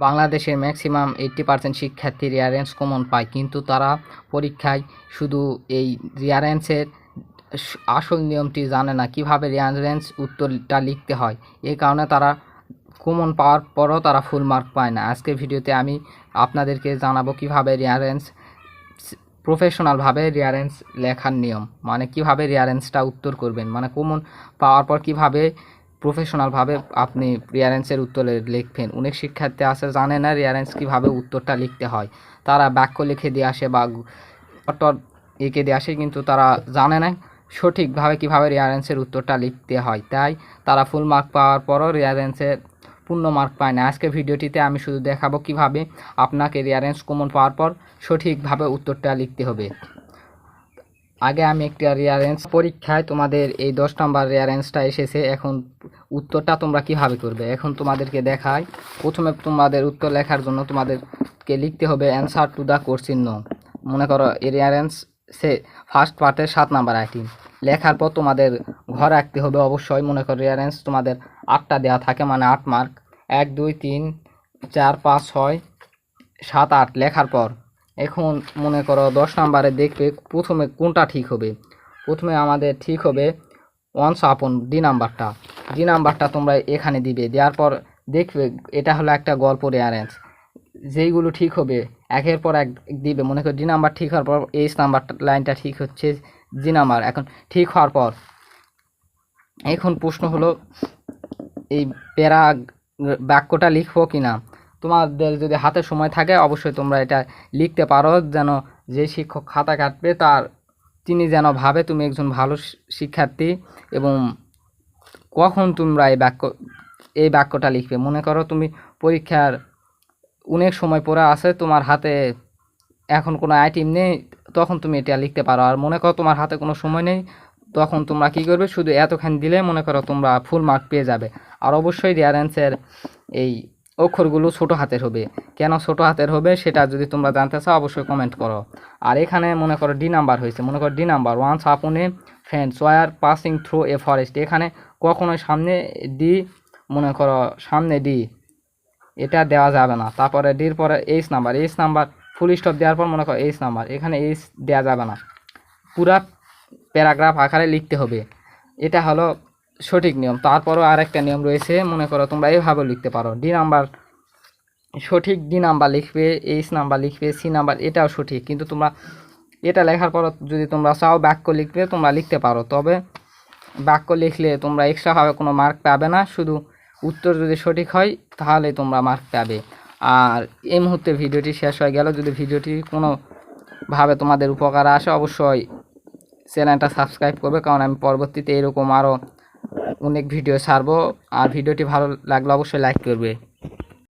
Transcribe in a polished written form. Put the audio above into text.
বাংলাদেশের ম্যাক্সিমাম 80% শিক্ষার্থী রিয়ারেন্স কমন পায়, কিন্তু তারা পরীক্ষায় শুধু এই রিয়ারেন্সের আসল নিয়মটি জানে না, কিভাবে রিয়ারেন্স উত্তরটা লিখতে হয়। এই কারণে তারা কমন পাওয়ার পরও তারা ফুল মার্ক পায় না। আজকের ভিডিওতে আমি আপনাদেরকে জানাবো কিভাবে রিয়ারেন্স প্রফেশনালভাবে রিয়ারেন্স লেখার নিয়ম, মানে কিভাবে রিয়ারেন্সটা উত্তর করবেন, মানে কমন পাওয়ার পর কিভাবে প্রফেশনালভাবে আপনি রিয়ারেন্সের উত্তরে লিখবেন। অনেক শিক্ষার্থী আছে জানে না রিয়ারেন্স কীভাবে উত্তরটা লিখতে হয়, তারা বাক্য লিখে দিয়ে আসে বা এঁকে দিয়ে আসে, কিন্তু তারা জানে না সঠিকভাবে কীভাবে রিয়ারেন্সের উত্তরটা লিখতে হয়। তাই তারা ফুল মার্ক পাওয়ার পরও রিয়ারেন্সের পূর্ণ মার্ক পায় না। আজকে ভিডিওটিতে আমি শুধু দেখাবো কিভাবে আপনাকে রিয়ারেন্স কমন পাওয়ার পর সঠিকভাবে উত্তরটা লিখতে হবে। আগে আমি একটা রিয়ারেন্স পরীক্ষায় তোমাদের এই 10 নম্বর রিয়ারেন্সটা এসেছে, এখন উত্তরটা তোমরা কিভাবে করবে এখন তোমাদেরকে দেখাই। প্রথমে তোমাদের উত্তর লেখার জন্য তোমাদেরকে লিখতে হবে answer to the question no. মনে করো এই রিয়ারেন্স সে ফার্স্ট পার্টের 7 নম্বর আইটেম লেখার পর তোমাদের ঘর রাখতে হবে অবশ্যই। মনে করো রিয়ারেন্স তোমাদের 8টা দেওয়া থাকে, মানে 8 মার্ক। 1 2 3 4 5 6 7 8 লেখার পর এখন মনে করো 10 নম্বরে দেখবে প্রথমে কোনটা ঠিক হবে। প্রথমে আমাদের ঠিক হবে ওয়ান্স আপন ডি নাম্বারটা তোমরা এখানে দিবে। দেওয়ার পর দেখবে এটা হলো একটা গল্প রিয়ারেন্স, যেইগুলো ঠিক হবে একের পর এক দিবে। মনে করো ডি নাম্বার ঠিক হওয়ার পর এইচ নাম্বার লাইনটা ঠিক হচ্ছে জি নাম্বার। এখন ঠিক হওয়ার পর এখন প্রশ্ন হলো এই প্যারা বাক্যটা লিখবো কি না। তোমাদের যদি হাতে সময় থাকে অবশ্যই তোমরা এটা লিখতে পারো, যেন যে শিক্ষক খাতা কাটবে তিনি যেন ভাবে তুমি একজন ভালো শিক্ষার্থী এবং কখন তোমরা এই বাক্যটা লিখবে। মনে করো তুমি পরীক্ষার অনেক সময় পড়ে আছে, তোমার হাতে এখন কোনো আইটেম নেই, তখন তুমি এটা লিখতে পারো। আর মনে করো তোমার হাতে কোনো সময় নেই, তখন তোমরা কী করবে, শুধু এতখানি দিলে মনে করো তোমরা ফুল মার্ক পেয়ে যাবে। আর অবশ্যই রিয়ারেন্সের এই অক্ষরগুলো ছোটো হাতের হবে। কেন ছোটো হাতের হবে সেটা যদি তোমরা জানতে চাও অবশ্যই কমেন্ট করো। আর এখানে মনে করো ডি নাম্বার হয়েছে, মনে করো D number once upon a friends were passing through a forest. এখানে কখনোই সামনে ডি, মনে করো সামনে ডি এটা দেওয়া যাবে না। তারপরে ডির পরে এইচ নাম্বার ফুল স্টপ দেওয়ার পর মনে করো এইচ নাম্বার, এখানে এইচ দেওয়া যাবে না, পুরা প্যারাগ্রাফ আকারে লিখতে হবে। এটা হলো সঠিক নিয়ম। তারপরও আরেকটা নিয়ম রয়েছে, মনে করো তোমরা এইভাবে লিখতে পারো ডি নাম্বার সঠিক, ডি নাম্বার লিখবে, এইচ নাম্বার লিখবে, সি নাম্বার এটাও সঠিক। কিন্তু তোমরা এটা লেখার পর যদি তোমরা চাও বাক্য লিখবে তোমরা লিখতে পারো, তবে বাক্য লিখলে তোমরা এক্সট্রাভাবে কোনো মার্ক পাবে না, শুধু উত্তর যদি সঠিক হয় তাহলে তোমরা মার্ক পাবে। আর এই মুহূর্তে ভিডিওটি শেষ হয়ে গেল। যদি ভিডিওটি কোনোভাবে তোমাদের উপকার আসে অবশ্যই চ্যানেলটা সাবস্ক্রাইব করবে, কারণ আমি পরবর্তীতে এরকম আরও অনেক ভিডিও ছাড়বো। আর ভিডিওটি ভালো লাগলে অবশ্যই লাইক করবে।